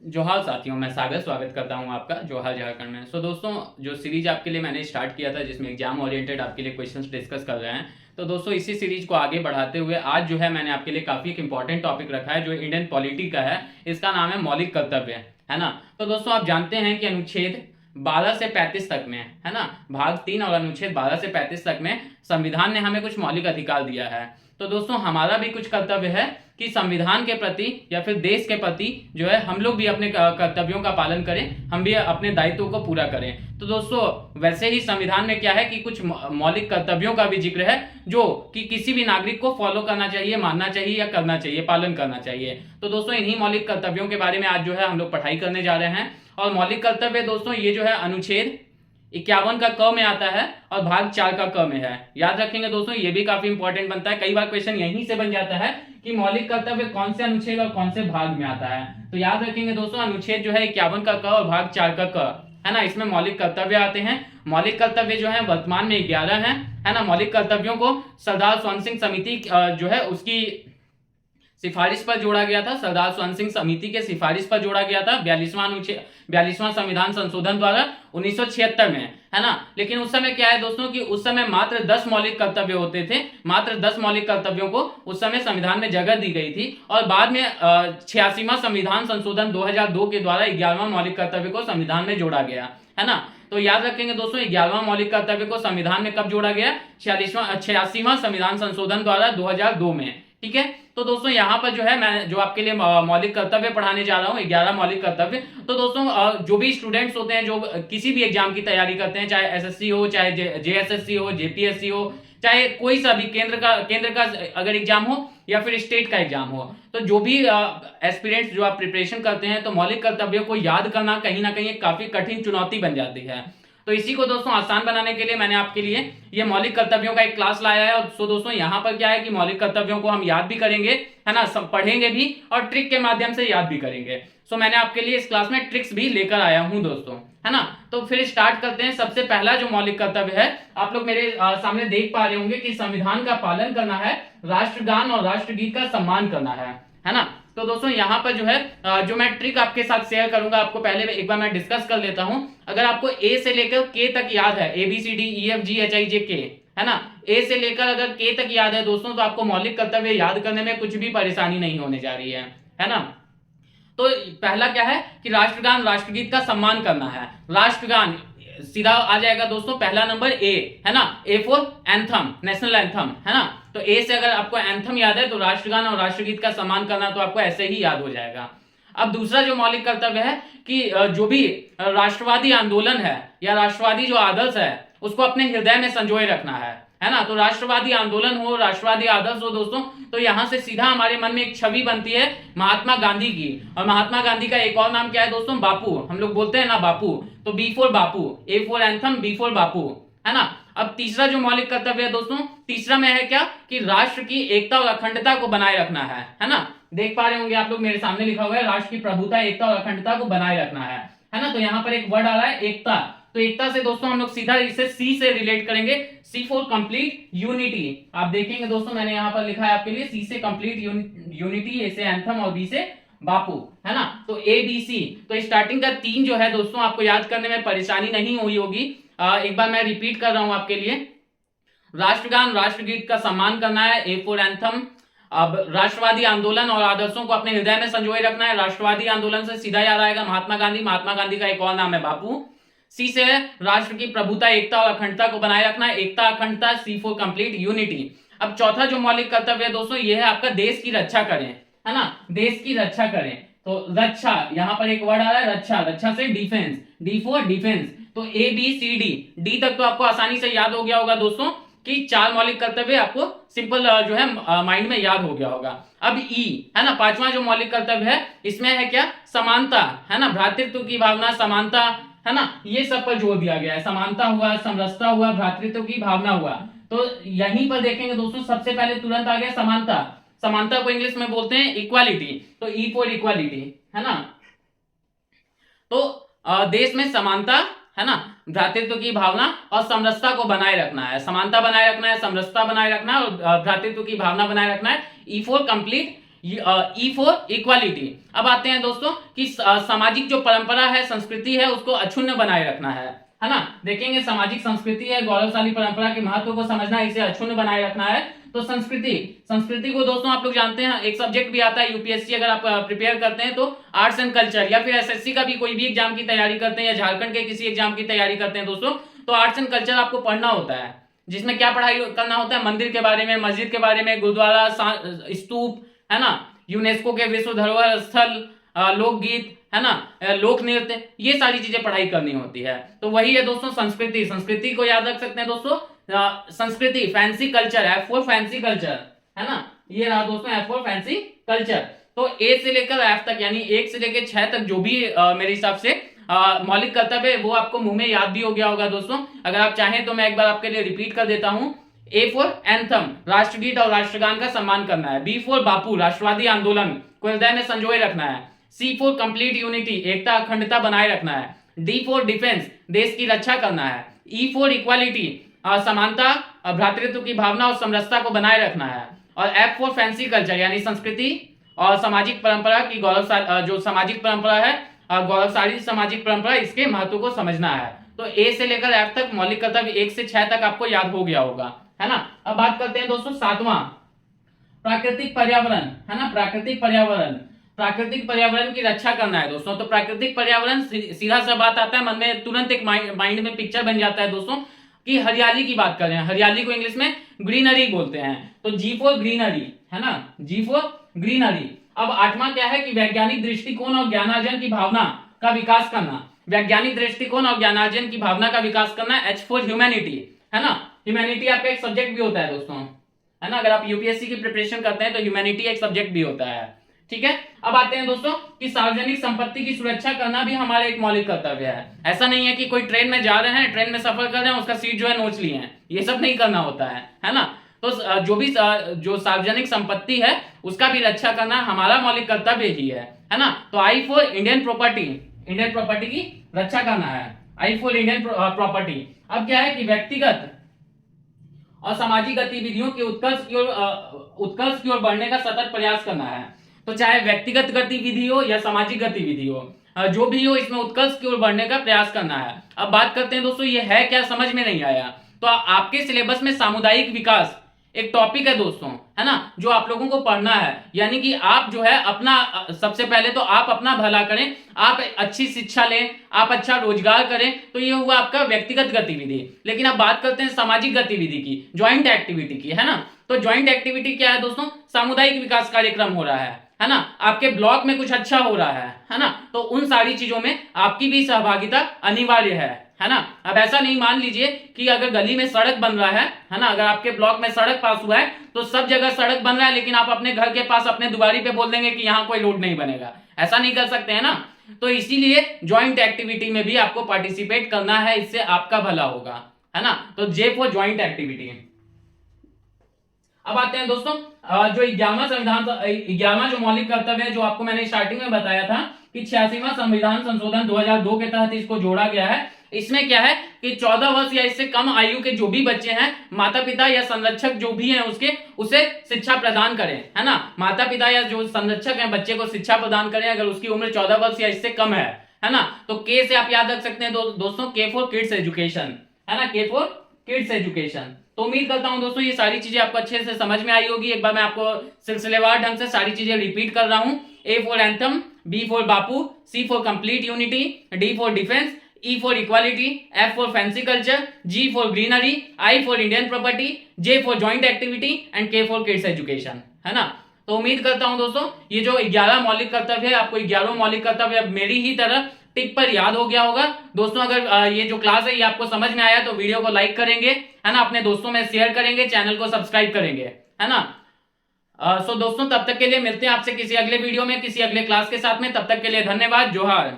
जोहार साथियों, मैं सागर स्वागत करता हूं आपका जोहार झारखंड में। दोस्तों, जो सीरीज आपके लिए मैंने स्टार्ट किया था जिसमें एग्जाम ओरिएंटेड आपके लिए क्वेश्चंस डिस्कस कर रहे हैं, तो दोस्तों इसी सीरीज को आगे बढ़ाते हुए आज जो है मैंने आपके लिए काफी एक इंपॉर्टेंट टॉपिक रखा है जो इंडियन पॉलिटी का है। इसका नाम है मौलिक कर्तव्य, है ना। तो दोस्तों आप जानते हैं कि अनुच्छेद 12 से 35 तक में, है ना, भाग 3 और अनुच्छेद 12 से 35 तक में संविधान ने हमें कुछ मौलिक अधिकार दिया है। तो दोस्तों हमारा भी कुछ कर्तव्य है कि संविधान के प्रति या फिर देश के प्रति जो है हम लोग भी अपने कर्तव्यों का पालन करें, हम भी अपने दायित्वों को पूरा करें। तो दोस्तों वैसे ही संविधान में क्या है कि कुछ मौलिक कर्तव्यों का भी जिक्र है जो कि किसी भी नागरिक को फॉलो करना चाहिए, मानना चाहिए या करना चाहिए, पालन करना चाहिए। तो दोस्तों इन्हीं मौलिक कर्तव्यों के बारे में आज जो है हम लोग पढ़ाई करने जा रहे हैं। और मौलिक कर्तव्य दोस्तों ये जो है अनुच्छेद 51 का क में आता है और भाग 4 का क में है। याद रखेंगे दोस्तों, ये भी काफी इंपॉर्टेंट बनता है। कई बार क्वेश्चन यहीं से बन जाता है कि मौलिक कर्तव्य कौन से अनुच्छेद और कौन से भाग में आता है। तो याद रखेंगे दोस्तों, अनुच्छेद जो है 51 का क और भाग 4 का क, है ना, इसमें मौलिक कर्तव्य आते हैं। मौलिक कर्तव्य जो है वर्तमान में 11 है ना। मौलिक कर्तव्यों को सरदार स्वर्ण सिंह समिति जो है उसकी सिफारिश पर जोड़ा गया था। सरदार स्वर्ण सिंह समिति के सिफारिश पर जोड़ा गया था 42वां संविधान संशोधन द्वारा 1976 में, है ना। लेकिन उस समय क्या है दोस्तों कि उस समय मात्र 10 मौलिक कर्तव्य होते थे। मात्र 10 मौलिक कर्तव्यों को उस समय संविधान में जगह दी गई थी और बाद में 86वां संविधान संशोधन 2002 के द्वारा 11वां मौलिक कर्तव्य को संविधान में जोड़ा गया, है ना। तो याद रखेंगे दोस्तों 11वां मौलिक कर्तव्य को संविधान में कब जोड़ा गया? 86वां संविधान संशोधन द्वारा 2002 में, ठीक है। तो दोस्तों यहाँ पर जो है मैं जो आपके लिए मौलिक कर्तव्य पढ़ाने जा रहा हूँ 11 मौलिक कर्तव्य। तो दोस्तों जो भी स्टूडेंट्स होते हैं जो किसी भी एग्जाम की तैयारी करते हैं, चाहे एसएससी हो, चाहे जेएसएससी हो, जेपीएससी हो, चाहे कोई सा भी केंद्र का अगर एग्जाम हो या फिर स्टेट का एग्जाम हो, तो जो भी एस्पिरेंट्स जो आप प्रिपरेशन करते हैं तो मौलिक कर्तव्यों को याद करना कहीं ना कहीं एक काफी कठिन चुनौती बन जाती है। तो इसी को दोस्तों आसान बनाने के लिए मैंने आपके लिए ये मौलिक कर्तव्यों का एक क्लास लाया है। और दोस्तों यहाँ पर क्या है कि मौलिक कर्तव्यों को हम याद भी करेंगे, है ना, सब पढ़ेंगे भी और ट्रिक के माध्यम से याद भी करेंगे। मैंने आपके लिए इस क्लास में ट्रिक्स भी लेकर आया हूं दोस्तों, है ना। तो फिर स्टार्ट करते हैं। सबसे पहला जो मौलिक कर्तव्य है, आप लोग मेरे सामने देख पा रहे होंगे कि संविधान का पालन करना है, राष्ट्रगान और राष्ट्रगीत का सम्मान करना है ना। तो दोस्तों यहाँ पर जो है जो मैं ट्रिक आपके साथ शेयर करूंगा, आपको पहले एक बार मैं डिस्कस कर लेता हूं। अगर आपको ए से लेकर के तक याद है, ABCDEFGHIJK, है ना, ए से लेकर अगर के तक याद है दोस्तों, तो आपको मौलिक कर्तव्य याद करने में कुछ भी परेशानी नहीं होने जा रही है ना। तो पहला क्या है कि राष्ट्रगान राष्ट्रगीत का सम्मान करना है। राष्ट्रगान सीधा आ जाएगा दोस्तों, पहला नंबर ए, है ना, ए फॉर एंथम, नेशनल एंथम, है ना। तो ए से अगर आपको एंथम याद है तो राष्ट्रगान और राष्ट्रगीत का सम्मान करना तो आपको ऐसे ही याद हो जाएगा। अब दूसरा जो मौलिक कर्तव्य है कि जो भी राष्ट्रवादी आंदोलन है या राष्ट्रवादी जो आदर्श है उसको अपने हृदय में संजोए रखना है ना। तो राष्ट्रवादी आंदोलन हो, राष्ट्रवादी आदर्श हो दोस्तों, तो यहां से सीधा हमारे मन में एक छवि बनती है महात्मा गांधी की। और महात्मा गांधी का एक और नाम क्या है दोस्तों? बापू। हम लोग बोलते हैं ना बापू, तो B for Bapu, A for anthem, B for Bapu, है ना। अब तीसरा जो मौलिक कर्तव्य है दोस्तों, तीसरा में है क्या कि राष्ट्र की एकता और अखंडता को बनाए रखना है ना। देख पा रहे होंगे आप लोग, मेरे सामने लिखा हुआ है राष्ट्र की प्रभुता, एकता और अखंडता को बनाए रखना है ना। तो यहाँ पर एक वर्ड आ रहा है एकता। तो एकता से दोस्तों हम लोग सीधा इसे सी से रिलेट करेंगे, सी फॉर कंप्लीट यूनिटी। आप देखेंगे दोस्तों मैंने यहां पर लिखा है आपके लिए सी से कंप्लीट यूनिटी, ए से एंथम और बी से बापू, है ना। तो ए बी सी, तो स्टार्टिंग का 3 जो है दोस्तों आपको याद करने में परेशानी नहीं हुई होगी। एक बार मैं रिपीट कर रहा हूं आपके लिए। राष्ट्रगान राष्ट्रगीत का सम्मान करना है, ए फॉर एंथम। अब राष्ट्रवादी आंदोलन और आदर्शों को अपने हृदय में संजोए रखना है। राष्ट्रवादी आंदोलन से सीधा याद आएगा महात्मा गांधी, महात्मा गांधी का एक और नाम है बापू। सी से राष्ट्र की प्रभुता, एकता और अखंडता को बनाए रखना है, एकता अखंडता, सी फॉर कंप्लीट यूनिटी। अब चौथा जो मौलिक कर्तव्य है दोस्तों, ये है आपका देश की रक्षा करें, है ना, देश की रक्षा करें। तो रक्षा, यहां पर एक वर्ड आ रहा है रक्षा, रक्षा से डिफेंस, डी फॉर डिफेंस। तो A B C D, D तक तो आपको आसानी से याद हो गया होगा दोस्तों कि 4 मौलिक कर्तव्य आपको सिंपल जो है माइंड में याद हो गया होगा। अब ई, है ना, 5वां जो मौलिक कर्तव्य है, इसमें है क्या? समानता, है ना, भ्रातृत्व की भावना, समानता, है ना, ये सब पर जोर दिया गया है। समानता हुआ, समरसता हुआ, भ्रातृत्व की भावना हुआ। तो यहीं पर देखेंगे दोस्तों सबसे पहले तुरंत आ गया समानता। समानता को इंग्लिश में बोलते हैं इक्वालिटी, तो ई फॉर इक्वालिटी, है ना। तो देश में समानता, है ना, भ्रातृत्व की भावना और समरसता को बनाए रखना है। समानता बनाए रखना है, समरसता बनाए रखना है और भ्रातृत्व की भावना बनाए रखना है। E for complete E for equality. अब आते हैं दोस्तों कि सामाजिक जो परंपरा है, संस्कृति है, उसको अक्षुण्ण बनाए रखना है ना। देखेंगे सामाजिक संस्कृति है, गौरवशाली परंपरा के महत्व को समझना है, इसे अक्षुण्ण बनाए रखना है। तो संस्कृति को दोस्तों आप लोग जानते हैं, एक सब्जेक्ट भी आता है यूपीएससी अगर आप प्रिपेयर करते हैं तो आर्ट्स एंड कल्चर, या फिर एसएससी का भी कोई भी एग्जाम की तैयारी करते हैं या झारखंड के किसी एग्जाम की तैयारी करते हैं दोस्तों, तो आर्ट्स एंड कल्चर आपको पढ़ना होता है, जिसमें क्या पढ़ाई करना होता है, मंदिर के बारे में, मस्जिद के बारे में, गुरुद्वारा, स्तूप, है ना, यूनेस्को के विश्व धरोहर स्थल, लोकगीत, है ना, लोक नृत्य, ये सारी चीजें पढ़ाई करनी होती है। तो वही है दोस्तों संस्कृति को याद रख सकते हैं दोस्तों। संस्कृति, fancy culture, F for fancy culture, है ना, ये रहा दोस्तों एफ फॉर फैंसी कल्चर। तो ए से लेकर एफ तक, यानी 1 से लेकर 6 तक जो भी मेरे हिसाब से मौलिक कर्तव्य वो आपको मुंह में याद भी हो गया होगा दोस्तों। अगर आप चाहें तो मैं एक बार आपके लिए रिपीट कर देता हूं। ए फॉर एंथम, राष्ट्रगीत और राष्ट्रगान का सम्मान करना है। बी फॉर बापू, राष्ट्रवादी आंदोलन को हृदय में संजोए रखना है। सी फॉर कंप्लीट यूनिटी, एकता अखंडता बनाए रखना है। डी फॉर डिफेंस, देश की रक्षा करना है। ई फॉर इक्वालिटी, समानता, भ्रातृत्व की भावना और समरसता को बनाए रखना है। और एफ फॉर फैंसी कल्चर, यानी संस्कृति और सामाजिक परंपरा की जो सामाजिक परंपरा है, गौरवशाली सामाजिक परंपरा, इसके महत्व को समझना है। तो ए से लेकर एफ तक मौलिक कर्तव्य 1 से 6 तक आपको याद हो गया होगा, है ना। अब बात करते हैं दोस्तों 7वां, प्राकृतिक पर्यावरण, है ना। प्राकृतिक पर्यावरण की रक्षा करना है दोस्तों। तो प्राकृतिक पर्यावरण, सीधा सा बात आता है मन में, तुरंत एक माइंड में पिक्चर बन जाता है दोस्तों कि हरियाली की बात कर रहे हैं। हरियाली को इंग्लिश में ग्रीनरी बोलते हैं। तो जी फॉर ग्रीनरी, है ना, जी फॉर ग्रीनरी। अब 8वां क्या है कि वैज्ञानिक दृष्टिकोण और ज्ञानार्जन की भावना का विकास करना। वैज्ञानिक दृष्टिकोण और ज्ञानार्जन की भावना का विकास करना। एच फॉर ह्यूमैनिटी, है ना। ह्यूमैनिटी आपका एक सब्जेक्ट भी होता है दोस्तों, है ना। अगर आप यूपीएससी की प्रिपरेशन करते हैं तो ह्यूमैनिटी एक सब्जेक्ट भी होता है, ठीक है। अब आते हैं दोस्तों कि सार्वजनिक संपत्ति की सुरक्षा करना भी हमारा एक मौलिक कर्तव्य है। ऐसा नहीं है कि कोई ट्रेन में जा रहे हैं, ट्रेन में सफर कर रहे हैं, उसका सीट जो है नोच लिए हैं, ये सब नहीं करना होता है ना। तो जो सार्वजनिक संपत्ति है उसका भी रक्षा करना हमारा मौलिक कर्तव्य ही है ना। तो I for Indian property, Indian property की रक्षा करना है। I for Indian property. अब क्या है कि व्यक्तिगत और सामाजिक गतिविधियों के उत्कर्ष की ओर बढ़ने का सतत प्रयास करना है। तो चाहे व्यक्तिगत गतिविधि हो या सामाजिक गतिविधि हो, जो भी हो, इसमें उत्कर्ष की ओर बढ़ने का प्रयास करना है। अब बात करते हैं दोस्तों, ये है क्या, समझ में नहीं आया तो आपके सिलेबस में सामुदायिक विकास एक टॉपिक है दोस्तों, है ना, जो आप लोगों को पढ़ना है। यानी कि आप जो है अपना, सबसे पहले तो आप अपना भला करें, आप अच्छी शिक्षा लें, आप अच्छा रोजगार करें, तो ये हुआ आपका व्यक्तिगत गतिविधि। लेकिन अब बात करते हैं सामाजिक गतिविधि की, ज्वाइंट एक्टिविटी की, है ना। तो ज्वाइंट एक्टिविटी क्या है दोस्तों, सामुदायिक विकास कार्यक्रम हो रहा है ना, आपके ब्लॉक में कुछ अच्छा हो रहा है ना, तो उन सारी चीजों में आपकी भी सहभागिता अनिवार्य है ना। अब ऐसा नहीं मान लीजिए कि अगर गली में सड़क बन रहा है ना, अगर आपके ब्लॉक में सड़क पास हुआ है तो सब जगह सड़क बन रहा है, लेकिन आप अपने घर के पास अपने दुआरी पे बोल देंगे कि यहाँ कोई रोड नहीं बनेगा, ऐसा नहीं कर सकते हैं ना। तो इसीलिए ज्वाइंट एक्टिविटी में भी आपको पार्टिसिपेट करना है, इससे आपका भला होगा, है ना। तो जे फॉर ज्वाइंट एक्टिविटी। अब आते हैं दोस्तों जो 11वां जो मौलिक कर्तव्य है, जो आपको मैंने स्टार्टिंग में बताया था कि 86वां संविधान संशोधन 2002 के तहत इसको जोड़ा गया है। इसमें क्या है कि 14 वर्ष या इससे कम आयु के जो भी बच्चे हैं, माता पिता या संरक्षक जो भी हैं उसे शिक्षा प्रदान करें, है ना। माता पिता या जो संरक्षक हैं बच्चे को शिक्षा प्रदान करें अगर उसकी उम्र 14 वर्ष या इससे कम है ना। तो के से आप याद रख सकते हैं दोस्तों, के फॉर किड्स एजुकेशन, है ना, के फॉर किड्स एजुकेशन। तो उम्मीद करता हूं दोस्तों ये सारी चीजें आपको अच्छे से समझ में आई होगी। एक बार मैं आपको सिलसिलेवार ढंग से सारी चीजें रिपीट कर रहा हूं। A for anthem, B for Bapu, C for complete unity, D for defence, E for equality, F for fancy culture, G for greenery, I for Indian property, J for joint activity and K for kids education, है ना। तो उम्मीद करता हूं दोस्तों ये जो 11 मौलिक कर्तव्य है, आपको 11 मौलिक कर्तव्य मेरी ही तरह टिप पर याद हो गया होगा दोस्तों। अगर ये जो क्लास है ये आपको समझ में आया तो वीडियो को लाइक करेंगे, है ना, अपने दोस्तों में शेयर करेंगे, चैनल को सब्सक्राइब करेंगे, है ना। सो दोस्तों तब तक के लिए मिलते हैं आपसे किसी अगले वीडियो में, किसी अगले क्लास के साथ में। तब तक के लिए धन्यवाद, जोहार।